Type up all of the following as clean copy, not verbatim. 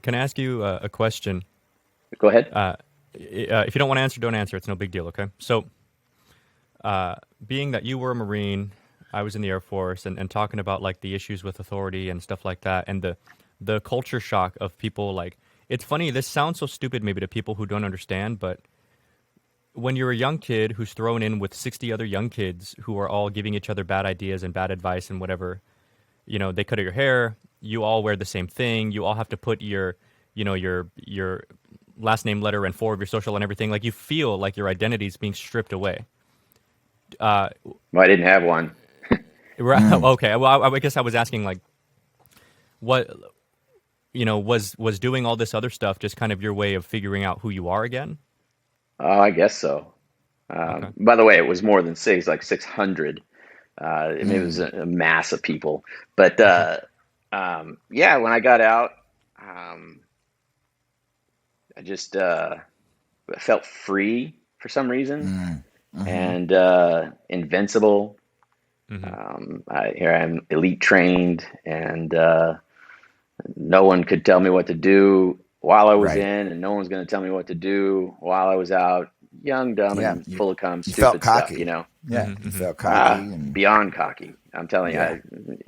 Can I ask you a question? Go ahead. If you don't want to answer, don't answer. It's no big deal, okay? So, being that you were a Marine, I was in the Air Force, and talking about like the issues with authority and stuff like that, and the culture shock of people like, it's funny, this sounds so stupid maybe to people who don't understand, but when you're a young kid who's thrown in with 60 other young kids who are all giving each other bad ideas and bad advice and whatever, they cut your hair, you all wear the same thing, you all have to put your last name letter and 4 of your social and everything, like you feel like your identity is being stripped away. Well, I didn't have one. Okay, well, I guess I was asking like, what was doing all this other stuff just kind of your way of figuring out who you are again? Oh, I guess so. Okay. By the way, it was more than six, like 600. Maybe it was a mass of people. But yeah, when I got out, I just felt free for some reason and invincible. Here I am, elite trained, and no one could tell me what to do while I was Right. in, and no one's going to tell me what to do while I was out. Young, dumb, Yeah. and full of cum, You felt stupid stuff, cocky. Yeah. You felt cocky. And beyond cocky. I'm telling you, Yeah.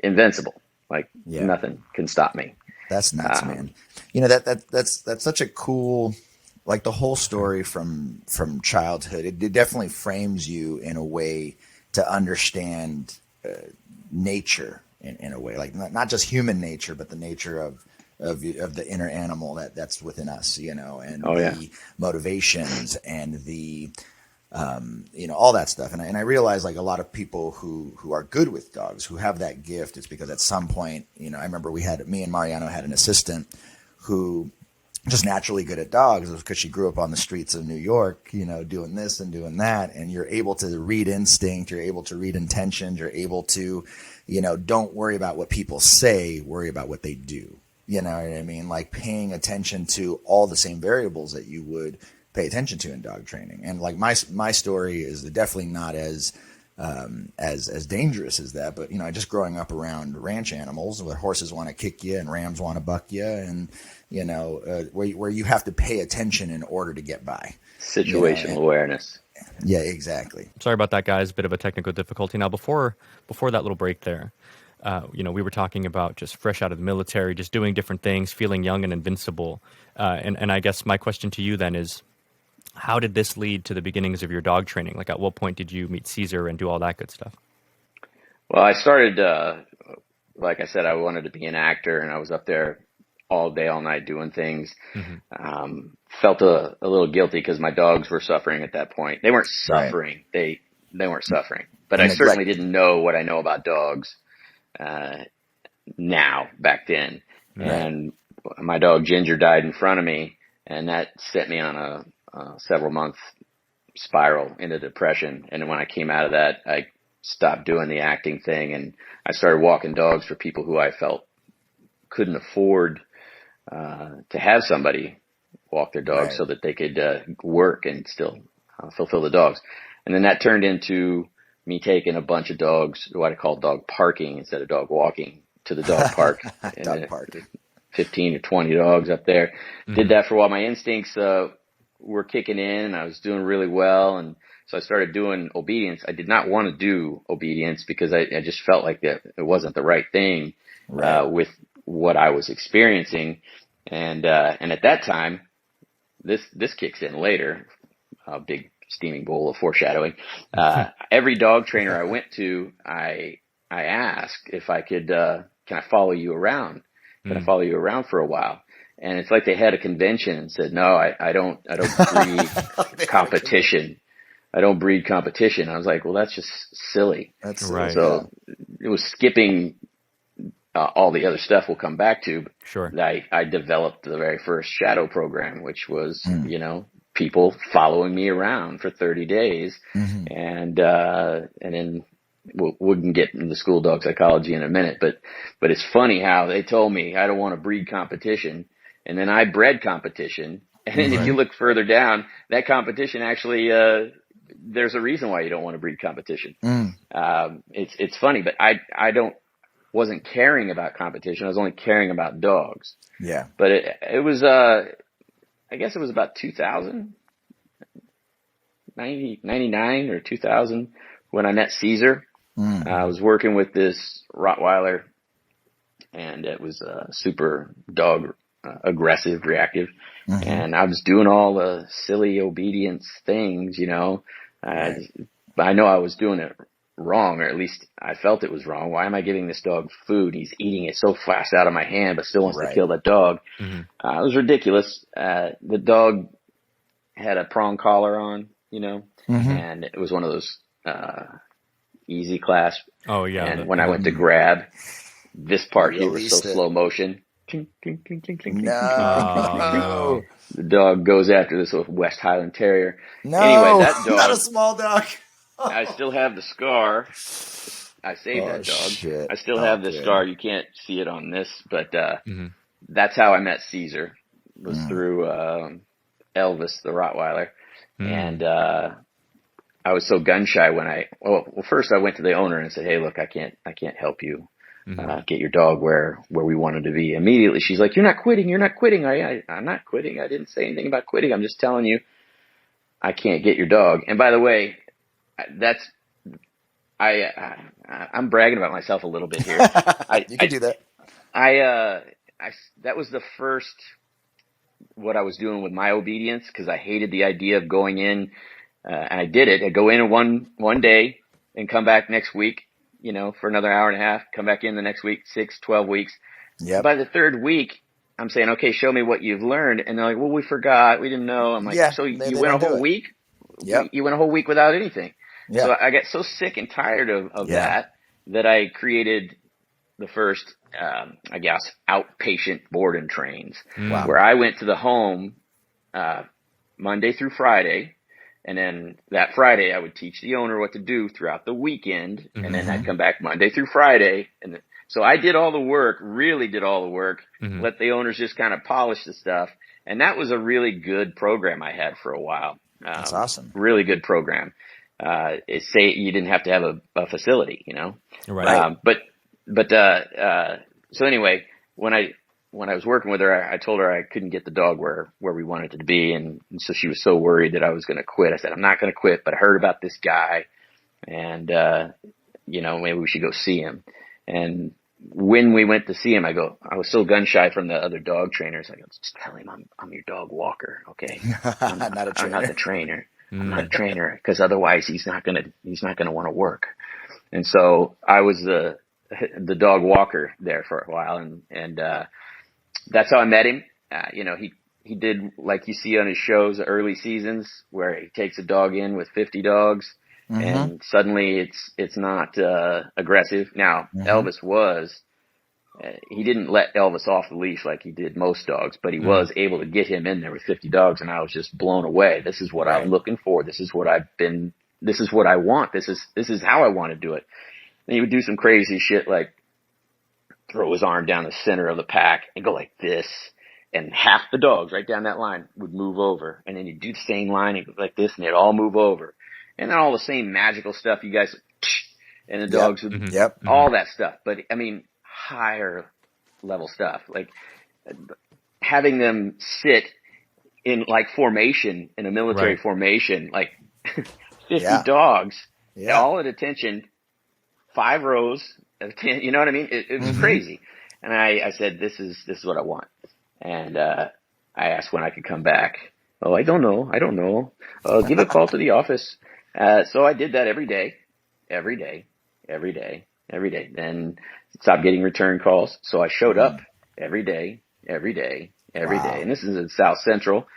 invincible. Like Yeah. nothing can stop me. That's nuts, man. That's such a cool, like the whole story from childhood. It definitely frames you in a way to understand nature in a way, like not just human nature, but the nature of the inner animal that's within us, and the motivations and the all that stuff. And I realize like a lot of people who are good with dogs, who have that gift, it's because at some point, I remember me and Mariano had an assistant who just naturally good at dogs because she grew up on the streets of New York, doing this and doing that. And you're able to read instinct, you're able to read intentions, you're able to, don't worry about what people say, worry about what they do. You know what I mean? Like paying attention to all the same variables that you would pay attention to in dog training. And like my story is definitely not as dangerous as that, but just growing up around ranch animals where horses want to kick you and rams want to buck you, and where you have to pay attention in order to get by. Situational awareness. Yeah, exactly. Sorry about that, guys. Bit of a technical difficulty. Now, before that little break there, we were talking about just fresh out of the military, just doing different things, feeling young and invincible. And I guess my question to you then is, how did this lead to the beginnings of your dog training? Like, at what point did you meet Caesar and do all that good stuff? Well, I started, like I said, I wanted to be an actor, and I was up there all day, all night doing things. Felt a little guilty because my dogs were suffering at that point. They weren't suffering. Right. They weren't suffering. But I certainly didn't know what I know about dogs now, back then. Right. And my dog Ginger died in front of me, and that set me on a several-month spiral into depression. And when I came out of that, I stopped doing the acting thing, and I started walking dogs for people who I felt couldn't afford to have somebody walk their dogs so that they could work and still fulfill the dogs. And then that turned into me taking a bunch of dogs, what I call dog parking instead of dog walking, to the dog park. Dog park. 15 or 20 dogs up there. Did that for a while. My instincts were kicking in, and I was doing really well. And so I started doing obedience. I did not want to do obedience because I just felt like it wasn't the right thing with what I was experiencing. And at that time, this kicks in later, a big steaming bowl of foreshadowing. Every dog trainer I went to, I asked if I could, can I follow you around? Can I follow you around for a while? And it's like they had a convention and said, no, I don't breed competition. I don't breed competition. I was like, well, that's just silly. That's right. So it was skipping all the other stuff we'll come back to. Sure. I developed the very first shadow program, which was, people following me around for 30 days. And then we can get into school dog psychology in a minute, but it's funny how they told me I don't want to breed competition. And then I bred competition. And then if you look further down, that competition actually, there's a reason why you don't want to breed competition. It's funny, but I don't wasn't caring about competition. I was only caring about dogs. Yeah. But it was, I guess it was about 2000, 99 or 2000 when I met Caesar. I was working with this Rottweiler, and it was super dog aggressive, reactive. And I was doing all the silly obedience things, you know. But I know I was doing it wrong, or at least I felt it was wrong. Why am I giving this dog food? He's eating it so fast out of my hand, but still wants to kill that dog. It was ridiculous. The dog had a prong collar on, you know, and it was one of those easy class. Oh, yeah. And when I went to grab this part here was so Released it. slow motion. Clink, clink, clink, clink, clink, clink, clink, No. The dog goes after this little West Highland Terrier. No. Anyway, that dog, Not a small dog. I still have the scar. I saved that dog. Shit. I still have this scar. You can't see it on this, but that's how I met Caesar. Was through Elvis, the Rottweiler. And I was so gun shy when well, first I went to the owner and said, "Hey, look, I can't help you get your dog where we wanted to be." Immediately, she's like, "You're not quitting. You're not quitting." I'm not quitting. I didn't say anything about quitting. I'm just telling you, I can't get your dog. And by the way, I'm bragging about myself a little bit here. You can do that. That was the first what I was doing with my obedience, because I hated the idea of going in, and I did it. I'd go in one day and come back next week, you know, for another hour and a half, come back in the next week, 6, 12 weeks. Yep. By the third week, I'm saying, "Okay, show me what you've learned." And they're like, "Well, we forgot. We didn't know." I'm like, Yeah, "So they you went a don't do whole it. week? Yep. You went a whole week without anything." Yeah. So I got so sick and tired of that I created the first, I guess, outpatient board and trains, where I went to the home Monday through Friday, and then that Friday I would teach the owner what to do throughout the weekend, and then I'd come back Monday through Friday, and so I did all the work, really did all the work, let the owners just kind of polish the stuff, and that was a really good program I had for a while. That's awesome. Really good program. Say you didn't have to have a facility, you know. Right. So anyway, when I was working with her, I told her I couldn't get the dog where we wanted it to be, and so she was so worried that I was going to quit. I said, "I'm not going to quit, but I heard about this guy, and you know, maybe we should go see him." And when we went to see him, I was so gun shy from the other dog trainers. I go, "Just tell him I'm your dog walker, okay? I'm not the trainer. I'm not a trainer, because otherwise he's not gonna want to work." And so I was the dog walker there for a while, and that's how I met him. You know, he did, like you see on his shows, early seasons, where he takes a dog in with 50 dogs, and suddenly it's not aggressive. Now Elvis was. He didn't let Elvis off the leash like he did most dogs, but he was able to get him in there with 50 dogs, and I was just blown away. This is what I'm looking for. This is what this is what I want. This is how I want to do it. And he would do some crazy shit, like throw his arm down the center of the pack and go like this, and half the dogs right down that line would move over, and then he'd do the same line and go like this, and they'd all move over. And then all the same magical stuff you guys, and the dogs would, all that stuff. But I mean, higher level stuff, like having them sit in like formation, in a military formation, like 50 dogs, all at attention, 5 rows of 10, you know what I mean? It was crazy. And I said, this is what I want. And I asked when I could come back. "Oh, I don't know. Give a call to the office." So I did that every day. Then stopped getting return calls. So I showed up every day. And this is in South Central.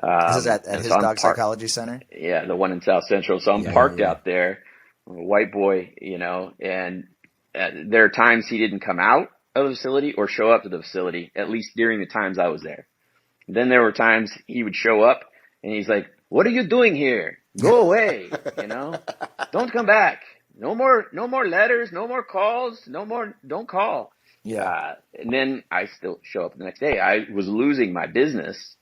This is at his dog psychology center? Yeah, the one in South Central. So I'm parked out there, a white boy, you know, and there are times he didn't come out of the facility or show up to the facility, at least during the times I was there. Then there were times he would show up and he's like, "What are you doing here? Go away, you know, don't come back. No more letters, no more calls, don't call." Yeah. And then I still show up the next day. I was losing my business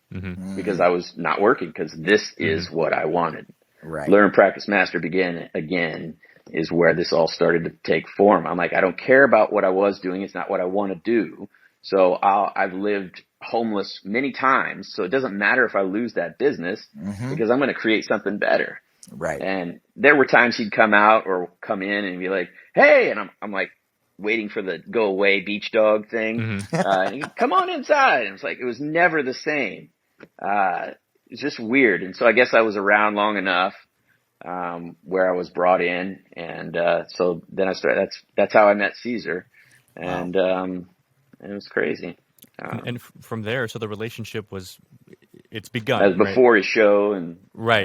because I was not working, because this is what I wanted. Right. Learn, practice, master, begin again. is where this all started to take form. I'm like, I don't care about what I was doing. It's not what I want to do. So I've lived homeless many times. So it doesn't matter if I lose that business because I'm going to create something better. Right. And there were times he'd come out or come in and be like, hey, and I'm like waiting for the go away beach dog thing. And he'd come on inside. And it's like, it was never the same. It's just weird. And so I guess I was around long enough, where I was brought in. And, so then I started, that's how I met Caesar. And, it was crazy. And from there, so the relationship it's begun. That was before his show and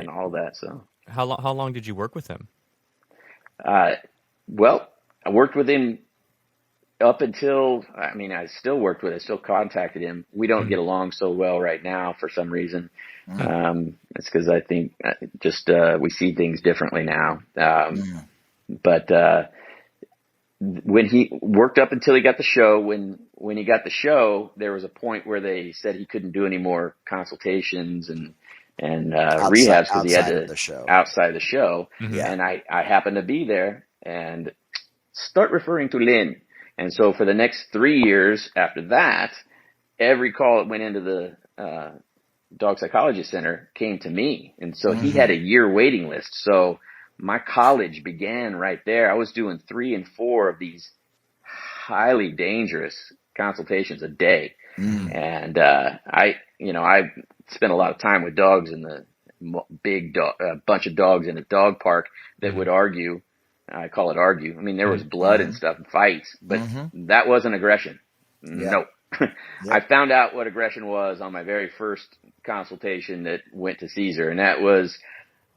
all that. So how long did you work with him? Well, I worked with him up until, I still worked with him, still contacted him. We don't get along so well right now for some reason. It's because I think just we see things differently now. But when he worked up until he got the show, when he got the show, there was a point where they said he couldn't do any more consultations and rehabs because he had to outside the show. And I happened to be there and start referring to Linn. And so for the next 3 years after that, every call that went into the dog psychology center came to me. And so he had a year waiting list. So my college began right there. I was doing 3 and 4 of these highly dangerous consultations a day. And I spent a lot of time with dogs in the big bunch of dogs in a dog park that would argue. I call it argue. There was blood and stuff and fights, but that wasn't aggression. No. I found out what aggression was on my very first consultation that went to Caesar, and that was,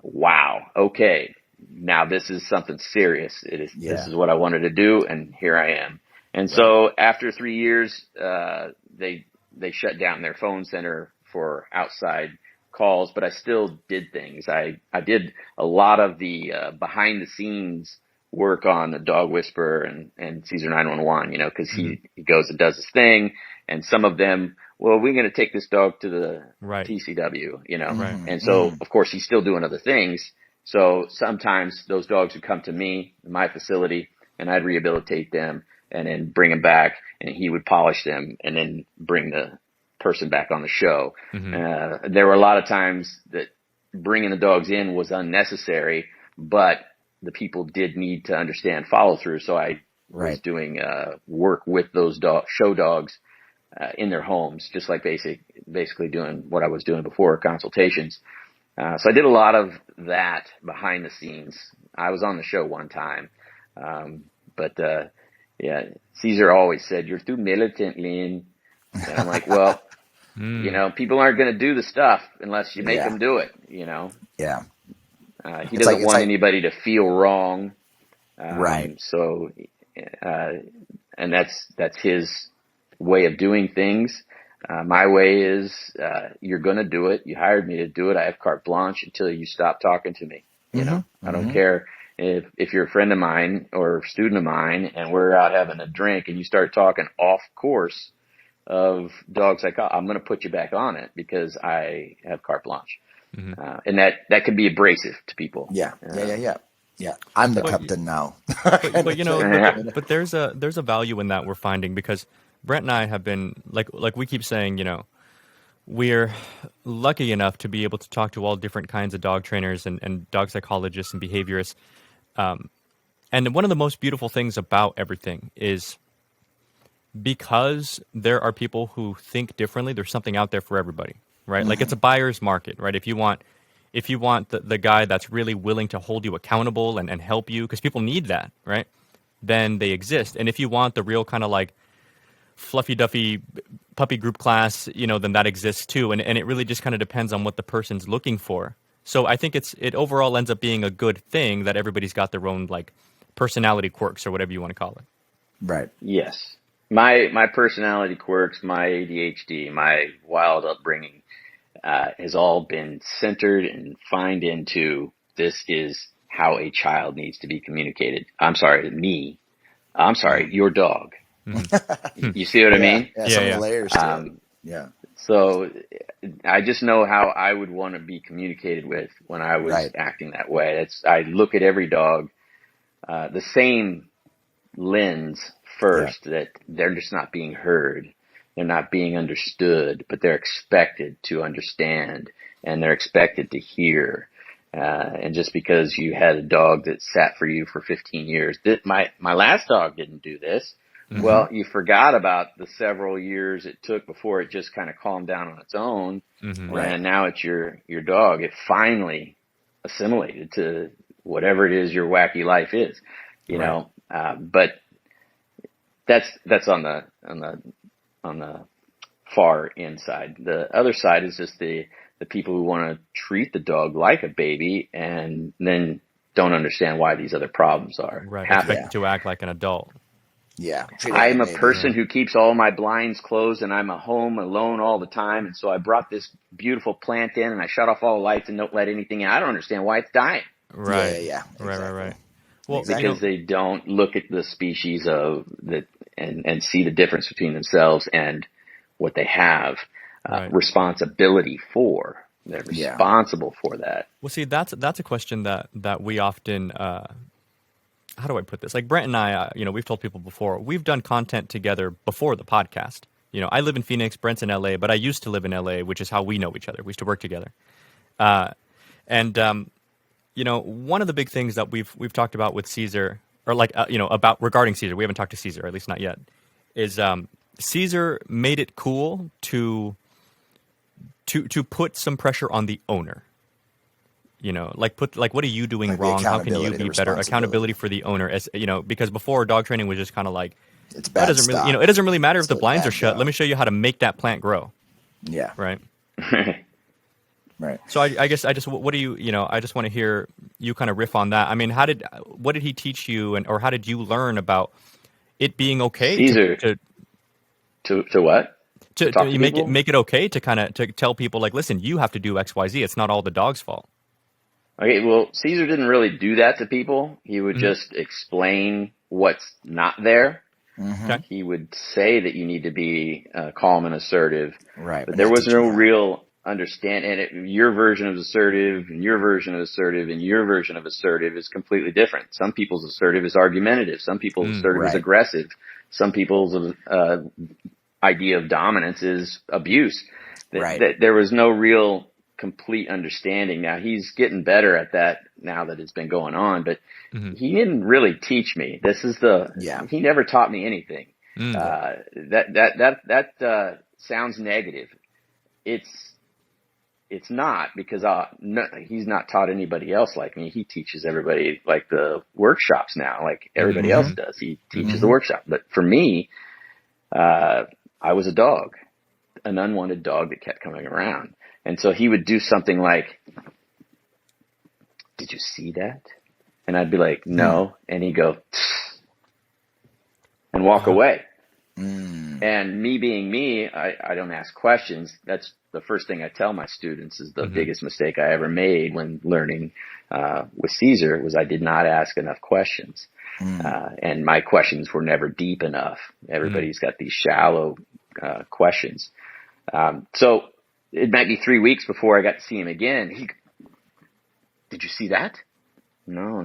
wow, okay, now this is something serious. This is what I wanted to do, and here I am. And so after 3 years, they shut down their phone center for outside calls, but I still did things. I did a lot of the behind the scenes work on the Dog Whisperer and Caesar 911, because he goes and does his thing, and some of them, well, we're going to take this dog to the TCW, and so of course he's still doing other things. So sometimes those dogs would come to me in my facility and I'd rehabilitate them and then bring them back, and he would polish them and then bring the person back on the show. There were a lot of times that bringing the dogs in was unnecessary, but the people did need to understand follow through. So I was doing work with those show dogs in their homes, just like basically doing what I was doing before, consultations. So I did a lot of that behind the scenes. I was on the show one time, but Caesar always said, "You're too militant, Linn." And I'm like, well, people aren't going to do the stuff unless you make them do it, Yeah. He doesn't want anybody to feel wrong. So, and that's his way of doing things. My way is, you're going to do it. You hired me to do it. I have carte blanche until you stop talking to me. I don't care if you're a friend of mine or a student of mine and we're out having a drink and you start talking off course of dog psychology, I'm going to put you back on it because I have carte blanche. And that could be abrasive to people. Yeah. I'm the captain now. but there's a value in that we're finding, because Brent and I have been like we keep saying, we're lucky enough to be able to talk to all different kinds of dog trainers and dog psychologists and behaviorists. And one of the most beautiful things about everything is, because there are people who think differently, there's something out there for everybody, right? Like, it's a buyer's market, right? If you want the guy that's really willing to hold you accountable and help you, because people need that, right? Then they exist. And if you want the real kind of like fluffy duffy puppy group class, then that exists too. And it really just kind of depends on what the person's looking for. So I think it overall ends up being a good thing that everybody's got their own like personality quirks or whatever you want to call it. Right. Yes. My personality quirks, my ADHD, my wild upbringing, has all been centered and fined into, this is how a child needs to be communicated. I'm sorry, me. I'm sorry, your dog. You see what I mean? Yeah, some layers to it. Yeah. So I just know how I would want to be communicated with when I was acting that way. I look at every dog the same lens first, that they're just not being heard. They're not being understood, but they're expected to understand, and they're expected to hear. And just because you had a dog that sat for you for 15 years, my last dog didn't do this. Mm-hmm. Well, you forgot about the several years it took before it just kind of calmed down on its own. Mm-hmm. And now it's your dog. It finally assimilated to whatever it is your wacky life is, you know. But that's on the far inside. The other side is just the people who want to treat the dog like a baby and then don't understand why these other problems are. Right. Expect to act like an adult. Yeah. I'm a person who keeps all my blinds closed, and I'm home alone all the time. And so I brought this beautiful plant in, and I shut off all the lights and don't let anything in. I don't understand why it's dying. Right. Yeah. Exactly. Right. Well, because they don't look at the species of that and see the difference between themselves and what they have responsibility for. They're responsible for that. Well, see, that's a question that we often. How do I put this? Like Brent and I, we've told people before, we've done content together before the podcast. I live in Phoenix, Brent's in LA, but I used to live in LA, which is how we know each other. We used to work together. One of the big things that we've talked about with Caesar, or about regarding Caesar, we haven't talked to Caesar, at least not yet, is Caesar made it cool to put some pressure on the owner. What are you doing wrong? How can you be better? Accountability for the owner, because before dog training was just kind of like, it's bad. It doesn't really matter if the blinds are shut. Let me show you how to make that plant grow. Yeah. Right. Right. So I guess what do you, I just want to hear you kind of riff on that. I mean, what did he teach you, or how did you learn about it being okay Caesar to what? To make it okay to kind of to tell people like, listen, you have to do X, Y, Z. It's not all the dog's fault. Okay, well, Caesar didn't really do that to people. He would just explain what's not there. Mm-hmm. Okay. He would say that you need to be calm and assertive. Right. But there was no real understanding. And your version of assertive and your version of assertive and your version of assertive is completely different. Some people's assertive is argumentative. Some people's assertive is aggressive. Some people's idea of dominance is abuse. There was no real complete understanding. Now he's getting better at that now that it's been going on, but he didn't really teach me. He never taught me anything. That sounds negative. It's not, because he's not taught anybody else like me. He teaches everybody like the workshops now, like everybody else does. He teaches the workshop. But for me, I was a dog, an unwanted dog that kept coming around. And so he would do something like, "Did you see that?" And I'd be like, "No." And he'd go, "Tss," and walk away. And me being me, I don't ask questions. That's the first thing I tell my students is the biggest mistake I ever made when learning with Caesar was I did not ask enough questions. And my questions were never deep enough. Everybody's got these shallow questions. So it might be 3 weeks before I got to see him again. "Did you see that?" No.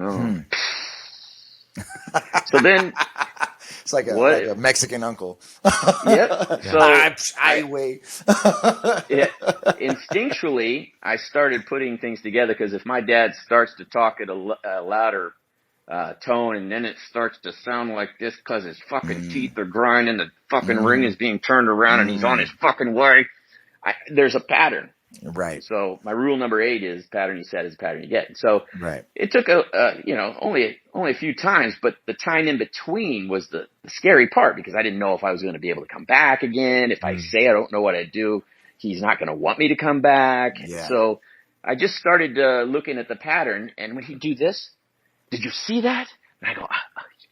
So then it's like a Mexican uncle. Yep. So I wait. Instinctually, I started putting things together, because if my dad starts to talk at a louder tone, and then it starts to sound like this because his fucking teeth are grinding, the fucking ring is being turned around, and he's on his fucking way, there's a pattern. Right. So my rule number 8 is pattern you set is pattern you get. So right. It took only a few times, but the time in between was the scary part, because I didn't know if I was going to be able to come back again. If I say I don't know what I do, he's not going to want me to come back. Yeah. So I just started looking at the pattern, and when he'd do this, "Did you see that?" And I go,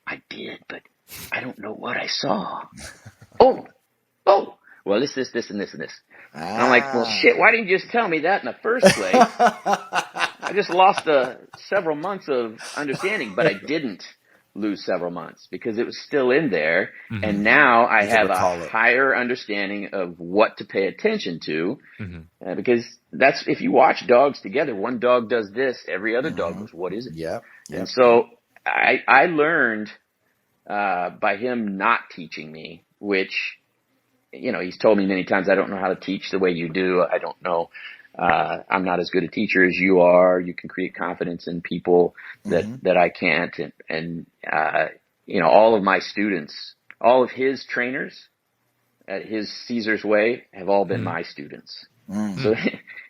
I did, but I don't know what I saw." Oh, well, this, and this, and this. And I'm like, well, shit, why didn't you just tell me that in the first place? I just lost several months of understanding, but I didn't lose several months because it was still in there. And now I have a higher understanding of what to pay attention to, because that's, if you watch dogs together, one dog does this, every other dog goes, "What is it?" Yeah. And so I learned by him not teaching me, which, he's told me many times, I don't know how to teach the way you do. I don't know. I'm not as good a teacher as you are. You can create confidence in people that I can't. And all of my students, all of his trainers at his Caesar's Way have all been my students. So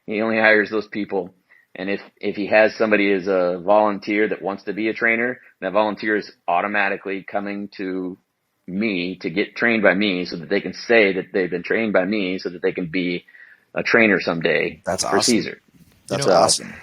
he only hires those people. And if he has somebody as a volunteer that wants to be a trainer, that volunteer is automatically coming to me to get trained by me so that they can say that they've been trained by me so that they can be a trainer someday. That's for awesome. Caesar. That's awesome.